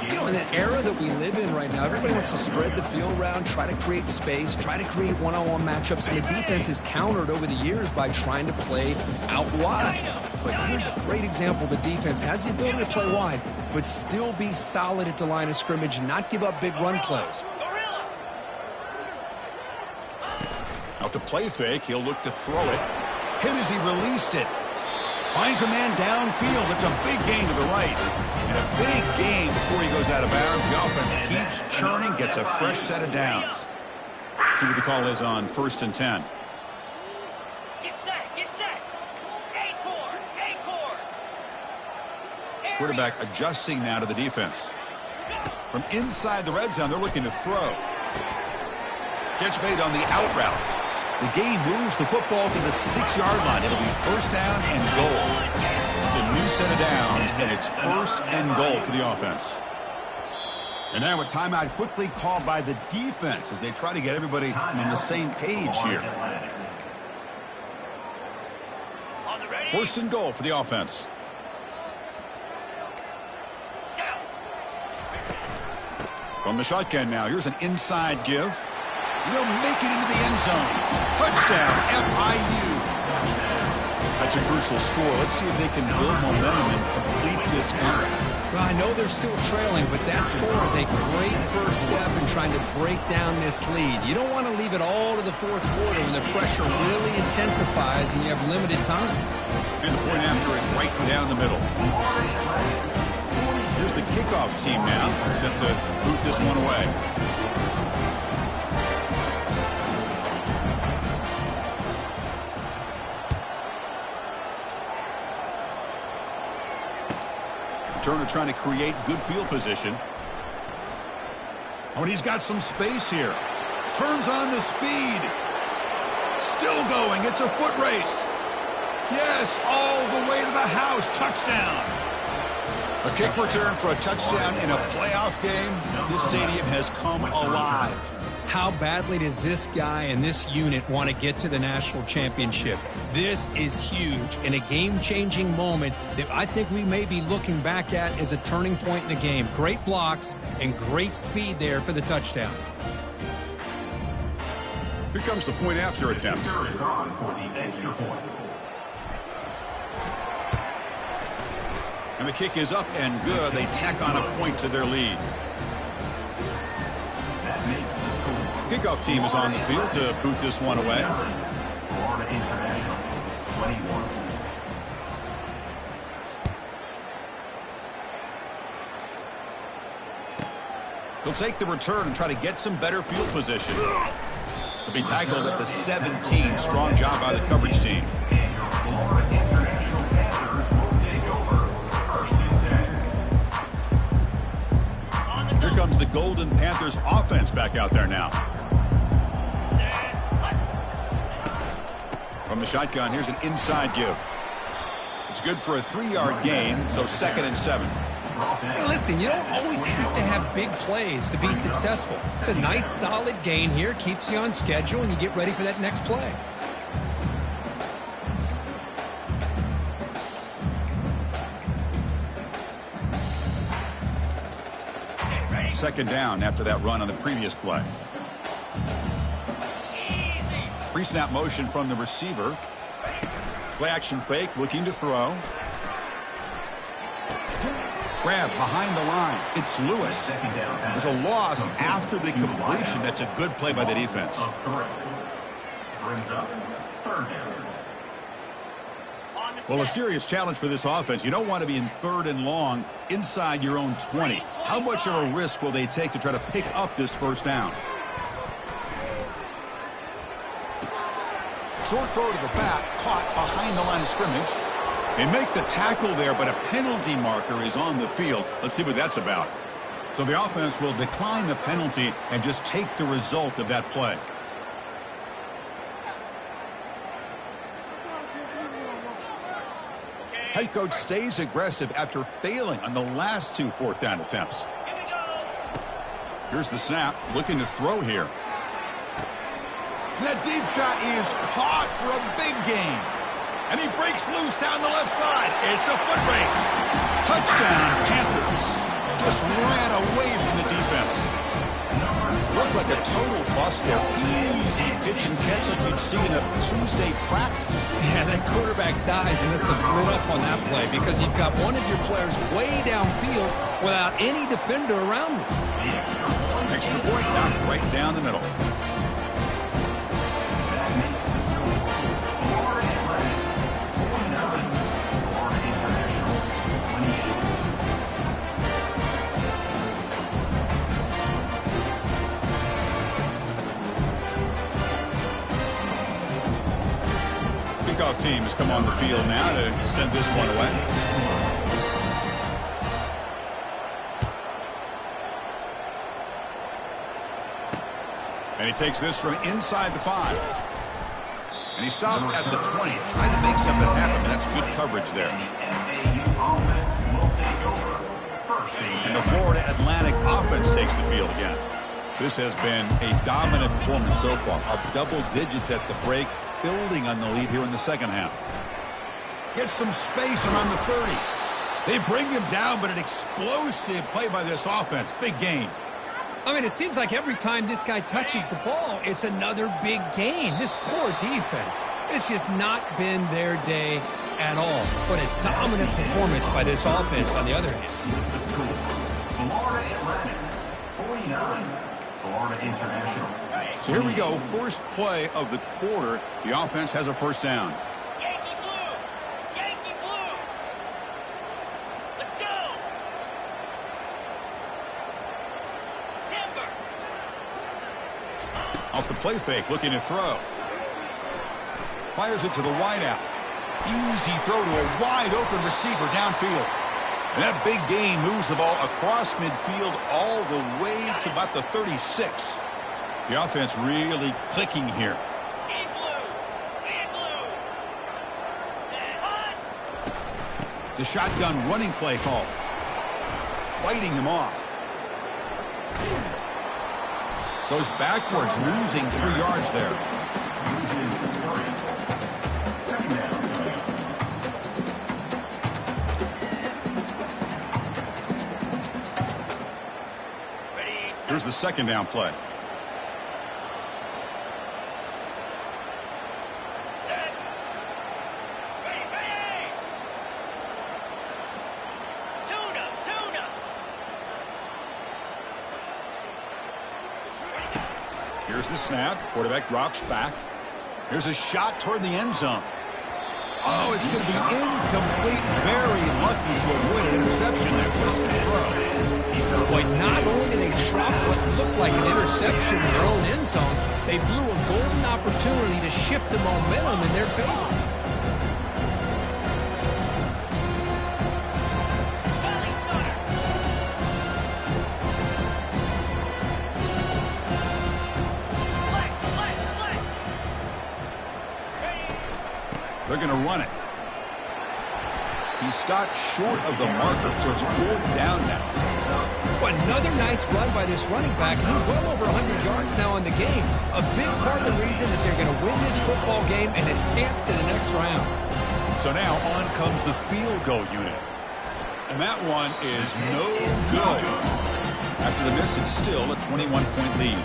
You know, in the era that we live in right now, everybody wants to spread the field around, try to create space, try to create one-on-one matchups, and the defense is countered over the years by trying to play out wide. But here's a great example. The defense has the ability to play wide, but still be solid at the line of scrimmage, not give up big run plays. Off the play fake, he'll look to throw it. Hit as he released it. Finds a man downfield. It's a big gain to the right. And a big gain before he goes out of bounds. The offense keeps churning, gets a fresh set of downs. See what the call is on 1st and 10. Get set. Get set. A-core. A-core. Quarterback adjusting now to the defense. From inside the red zone, they're looking to throw. Catch made on the out route. The gain moves the football to the 6-yard line. It'll be first down and goal. It's a new set of downs, and it's 1st and goal for the offense. And now a timeout quickly called by the defense as they try to get everybody on the same page here. 1st and goal for the offense. From the shotgun now, here's an inside give. He'll make it into the end zone. Touchdown, FIU. That's a crucial score. Let's see if they can build momentum and complete this game. Well, I know they're still trailing, but that score is a great first step in trying to break down this lead. You don't want to leave it all to the 4th quarter when the pressure really intensifies and you have limited time. And the point after is right down the middle. Here's the kickoff team now, set to boot this one away. Turner trying to create good field position. Oh, and he's got some space here. Turns on the speed. Still going. It's a foot race. Yes, all the way to the house. Touchdown. A kick return for a touchdown in a playoff game. This stadium has come alive. How badly does this guy and this unit want to get to the national championship? This is huge and a game-changing moment that I think we may be looking back at as a turning point in the game. Great blocks and great speed there for the touchdown. Here comes the point after attempt. Is on for the extra point. And the kick is up and good. They tack on a point to their lead. Kickoff team is on the field to boot this one away. Florida International, 21. He'll take the return and try to get some better field position. He'll be tackled at the 17. Strong job by the coverage team. And your Florida International Panthers will take over first and 10. Here comes the Golden Panthers offense back out there now. From the shotgun, here's an inside give. It's good for a 3-yard gain, so 2nd and 7. Hey, listen, you don't always have to have big plays to be successful. It's a nice, solid gain here. Keeps you on schedule, and you get ready for that next play. Second down after that run on the previous play. Pre-snap motion from the receiver. Play action fake, looking to throw. Grab behind the line. It's Lewis. There's a loss after the completion. That's a good play by the defense. Brings up third down. Well, a serious challenge for this offense. You don't want to be in 3rd and long inside your own 20. How much of a risk will they take to try to pick up this first down? Short throw to the back, caught behind the line of scrimmage. They make the tackle there, but a penalty marker is on the field. Let's see what that's about. So the offense will decline the penalty and just take the result of that play. Head coach stays aggressive after failing on the last 2 4th down attempts. Here's the snap, looking to throw here. That deep shot is caught for a big gain. And he breaks loose down the left side. It's a foot race. Touchdown, Panthers. Just ran away from the defense. Looked like a total bust there. Easy pitch and catch like you'd see in a Tuesday practice. Yeah, that quarterback's eyes must have lit up on that play because you've got one of your players way downfield without any defender around him. Extra point knocked right down the middle. Kickoff team has come on the field now to send this one away. And he takes this from inside the 5. And he stopped at the 20, trying to make something happen, but that's good coverage there. And the Florida Atlantic offense takes the field again. This has been a dominant performance so far. Up double digits at the break, building on the lead here in the second half. Gets some space around the 30. They bring him down, but an explosive play by this offense. Big gain. I mean, it seems like every time this guy touches the ball, it's another big gain. This poor defense, it's just not been their day at all. What a dominant performance by this offense on the other hand. Florida Atlantic, 49. Florida International. So here we go, first play of the quarter. The offense has a first down. Yankee blue! Yankee blue! Let's go! Timber! Off the play fake, looking to throw. Fires it to the wideout. Easy throw to a wide open receiver downfield. And that big gain moves the ball across midfield all the way to about the 36. The offense really clicking here. In blue! In blue! Hot! The shotgun running play call. Fighting him off. Goes backwards, losing 3 yards there. Here's the second down play. Set! Ready, ready! Tuna! Tuna! Here's the snap. Quarterback drops back. Here's a shot toward the end zone. Oh, it's going to be incomplete. Very lucky to avoid an interception there. Risky throw. Boy, not only did they drop what looked like an interception in their own end zone, they blew a golden opportunity to shift the momentum in their favor. They're going to run it. He stopped short of the marker, so it's 4th down now. Well, another nice run by this running back. He's well over 100 yards now in the game. A big part of the reason that they're going to win this football game and advance to the next round. So now on comes the field goal unit. And that one is no good. After the miss, it's still a 21-point lead.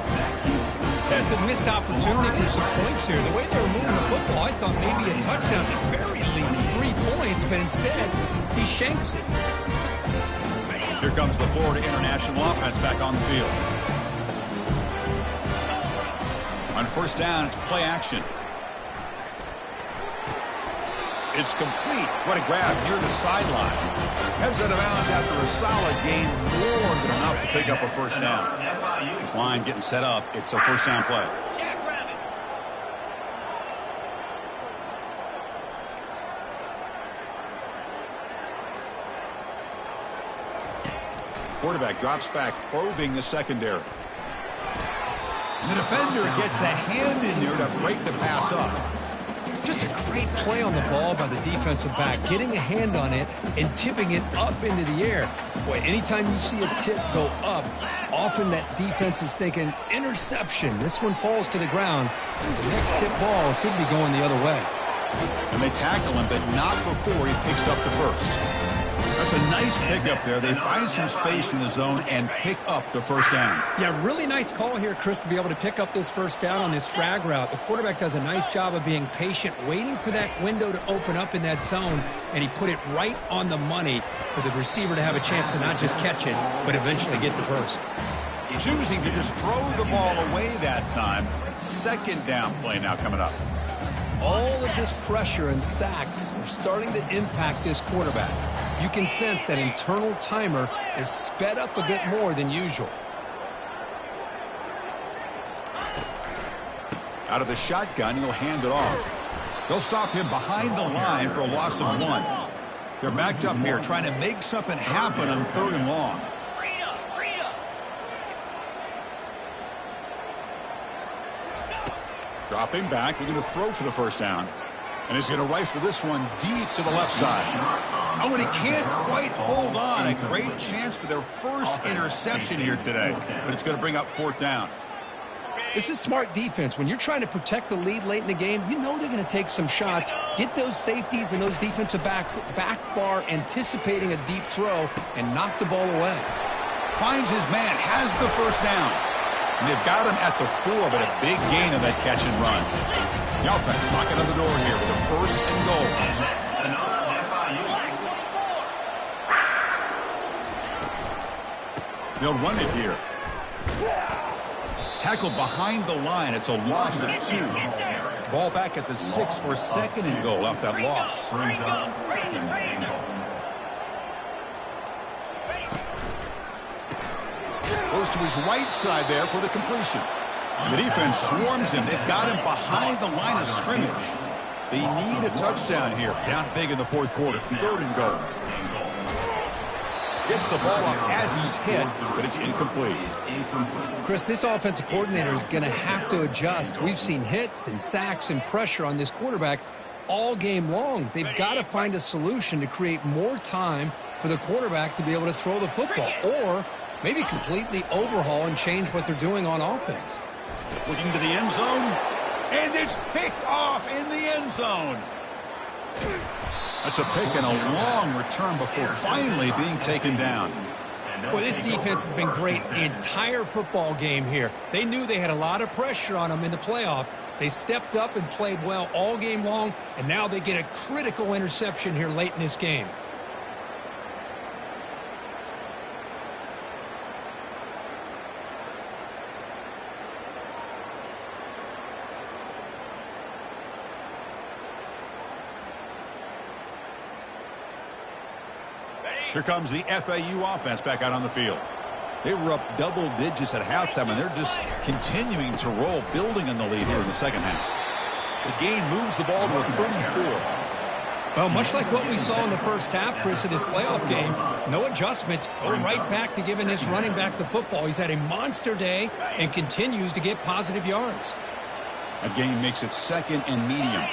That's a missed opportunity for some points here. The way they were moving the football, I thought maybe a touchdown, at the very least 3 points, but instead, he shanks it. Here comes the Florida International offense back on the field. On 1st down, it's play action. It's complete. What a grab near the sideline. Heads out of bounds after a solid gain, more than enough to pick up a 1st down. This line getting set up. It's a 1st down play. Quarterback drops back, probing the secondary. And the defender gets a hand in there to break the pass up. Just a great play on the ball by the defensive back, getting a hand on it and tipping it up into the air. Boy, anytime you see a tip go up, often that defense is thinking interception. This one falls to the ground. The next tip ball could be going the other way. And they tackle him, but not before he picks up the 1st. That's a nice pickup there. They find some space in the zone and pick up the 1st down. Yeah, really nice call here, Chris, to be able to pick up this 1st down on this drag route. The quarterback does a nice job of being patient, waiting for that window to open up in that zone, and he put it right on the money for the receiver to have a chance to not just catch it, but eventually get the 1st. Choosing to just throw the ball away that time. 2nd down play now coming up. All of this pressure and sacks are starting to impact this quarterback. You can sense that internal timer is sped up a bit more than usual. Out of the shotgun, he'll hand it off. They'll stop him behind the line for a loss of 1. They're backed up here trying to make something happen on 3rd and long. Dropping back, they're going to throw for the 1st down. And he's going to rifle this one deep to the left side. Oh, and he can't quite hold on. A great chance for their 1st interception here today. But it's going to bring up 4th down. This is smart defense. When you're trying to protect the lead late in the game, you know they're going to take some shots, get those safeties and those defensive backs back far, anticipating a deep throw, and knock the ball away. Finds his man, has the 1st down. And they've got him at the 4, but a big gain of that catch and run. The offense knocking on the door here with a 1st and goal. They'll run it here. Tackled behind the line. It's a loss of 2. Ball back at the 6 for 2nd and goal off that loss. Goes to his right side there for the completion. And the defense swarms him. They've got him behind the line of scrimmage. They need a touchdown here. Down big in the 4th quarter. 3rd and goal. Gets the ball off as he's hit, but it's incomplete. Chris, this offensive coordinator is going to have to adjust. We've seen hits and sacks and pressure on this quarterback all game long. They've got to find a solution to create more time for the quarterback to be able to throw the football, or maybe completely overhaul and change what they're doing on offense. Looking to the end zone, and it's picked off in the end zone. That's a pick and a long return before finally being taken down. Well, this defense has been great the entire football game here. They knew they had a lot of pressure on them in the playoff. They stepped up and played well all game long, and now they get a critical interception here late in this game. Here comes the FAU offense back out on the field. They were up double digits at halftime, and they're just continuing to roll, building in the lead here in the second half. The gain moves the ball to a 34. Well, much like what we saw in the first half, Chris, of this playoff game, no adjustments. Go right back to giving this running back to football. He's had a monster day and continues to get positive yards. A gain makes it second and medium.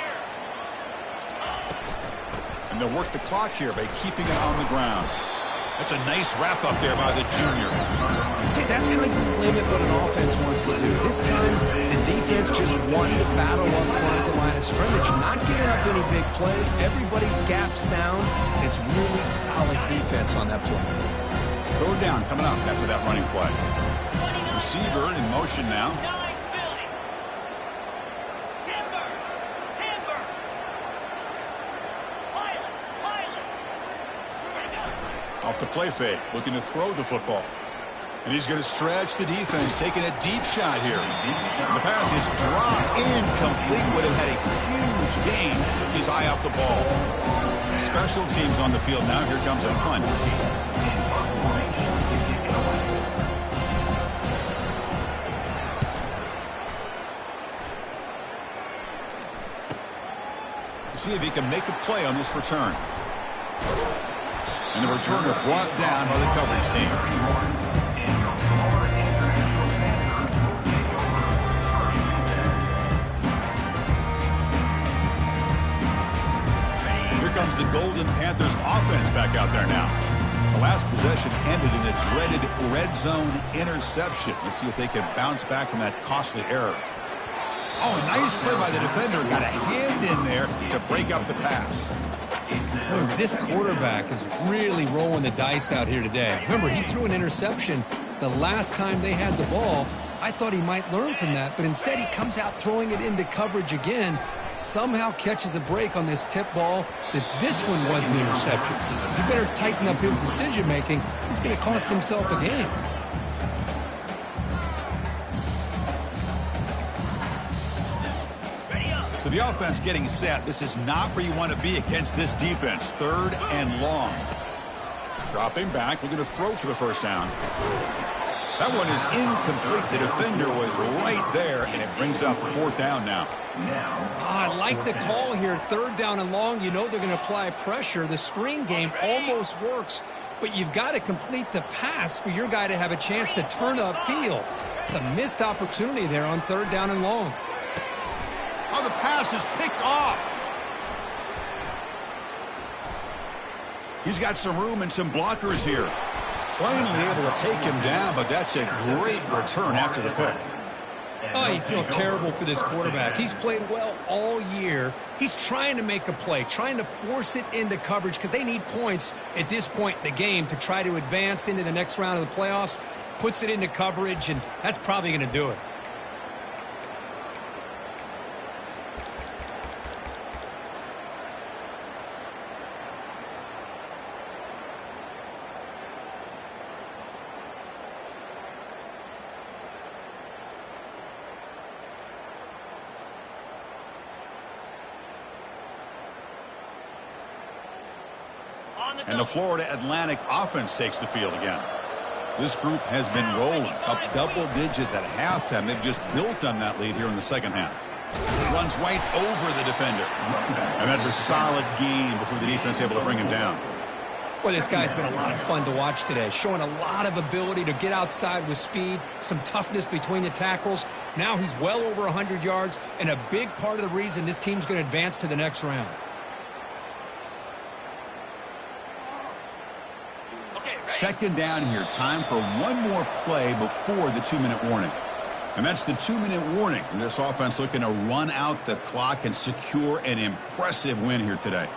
And they'll work the clock here by keeping it on the ground. That's a nice wrap up there by the junior. See, that's how you limit what an offense wants to do. This time, the defense just wanted to battle up front at the line of scrimmage, not giving up any big plays. Everybody's gap sound. It's really solid defense on that play. Third down coming up after that running play. Receiver in motion now. Off the play fake, looking to throw the football. And he's going to stretch the defense, taking a deep shot here. And the pass is dropped, incomplete. Would have had a huge gain. Took his eye off the ball. Special teams on the field now. Here comes a punt. See if he can make a play on this return. And the returner brought down by the coverage team. Here comes the Golden Panthers offense back out there now. The last possession ended in a dreaded red zone interception. Let's see if they can bounce back from that costly error. Oh, nice play by the defender. Got a hand in there to break up the pass. This quarterback is really rolling the dice out here today. Remember, he threw an interception the last time they had the ball. I thought he might learn from that, but instead he comes out throwing it into coverage again. Somehow catches a break on this tip ball that this one was an interception. He better tighten up his decision-making. He's going to cost himself a game. So the offense getting set. This is not where you want to be against this defense. Third and long. Dropping back, looking to throw for the first down. That one is incomplete. The defender was right there, and it brings up fourth down now. I like the call here. Third down and long. You know they're going to apply pressure. The screen game almost works, but you've got to complete the pass for your guy to have a chance to turn upfield. It's a missed opportunity there on third down and long. Oh, the pass is picked off. He's got some room and some blockers here. Plainly able to take him down, but that's a great return after the pick. Oh, you feel terrible for this quarterback. He's played well all year. He's trying to make a play, trying to force it into coverage because they need points at this point in the game to try to advance into the next round of the playoffs. Puts it into coverage, and that's probably going to do it. And the Florida Atlantic offense takes the field again. This group has been rolling up double digits at halftime. They've just built on that lead here in the second half. Runs right over the defender. And that's a solid gain before the defense able to bring him down. Well, this guy's been a lot of fun to watch today, showing a lot of ability to get outside with speed, some toughness between the tackles. Now he's well over 100 yards, and a big part of the reason this team's going to advance to the next round. Second down here. Time for one more play before the 2-minute warning. And that's the 2-minute warning. This offense looking to run out the clock and secure an impressive win here today.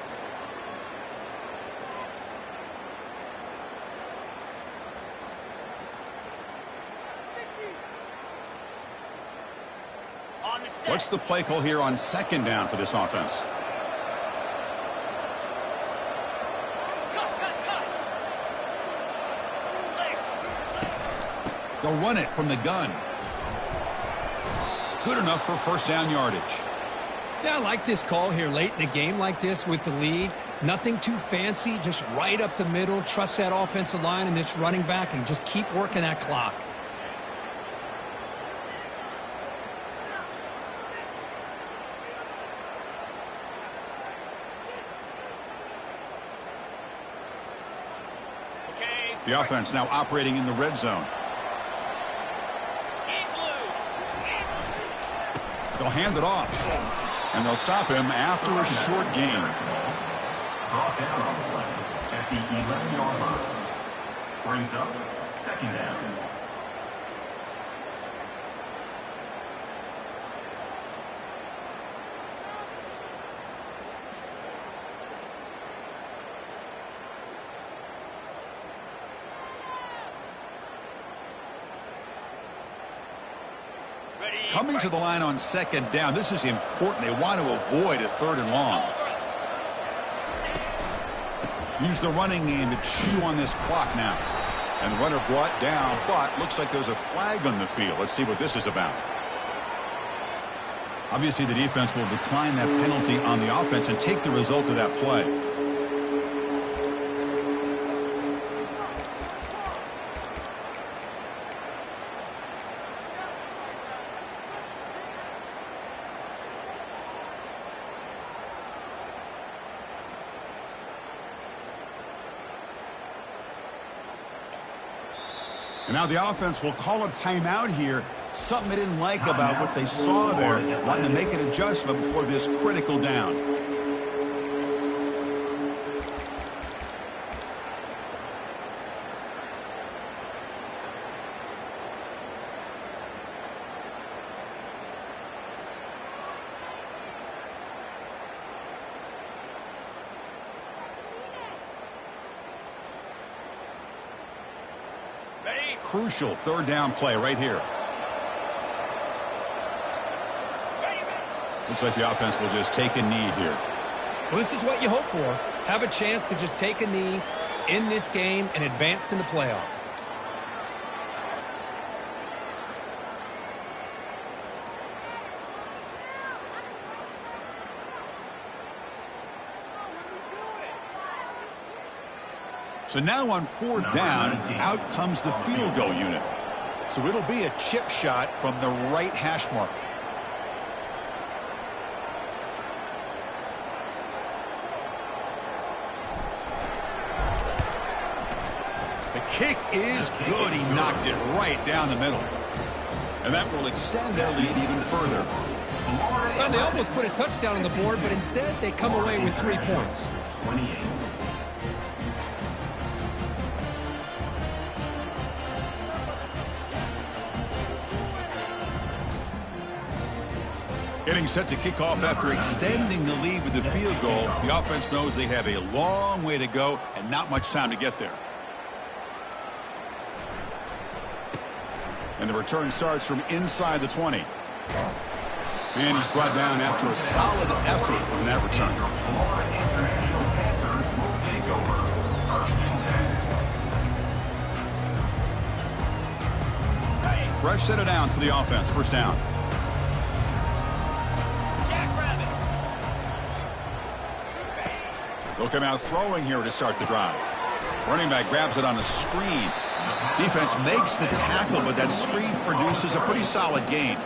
What's the play call here on second down for this offense? They'll run it from the gun. Good enough for first down yardage. Yeah, I like this call here late in the game like this with the lead. Nothing too fancy, just right up the middle. Trust that offensive line and this running back and just keep working that clock. The offense now operating in the red zone. They'll hand it off. And they'll stop him after a short gain. Brought down on the play at the 11-yard line. Brings up second down. Coming to the line on second down. This is important. They want to avoid a 3rd and long. Use the running game to chew on this clock now. And the runner brought down, but looks like there's a flag on the field. Let's see what this is about. Obviously, the defense will decline that penalty on the offense and take the result of that play. And now the offense will call a timeout here. Something they didn't like about what they saw there. Wanting to make an adjustment before this critical down. Crucial 3rd down play right here. Looks like the offense will just take a knee here. Well, this is what you hope for. Have a chance to just take a knee in this game and advance in the playoff. So now on 4th down, out comes the field goal unit. So it'll be a chip shot from the right hash mark. The kick is good. He knocked it right down the middle. And that will extend their lead even further. Well, they almost put a touchdown on the board, but instead they come away with 3 points. 28. Getting set to kick off after extending the lead with the field goal. The offense knows they have a long way to go and not much time to get there. And the return starts from inside the 20. And he's brought down after a solid effort on that return. Fresh set of downs for the offense. 1st down. They'll come out throwing here to start the drive. Running back grabs it on a screen. Defense makes the tackle, but that screen produces a pretty solid gain.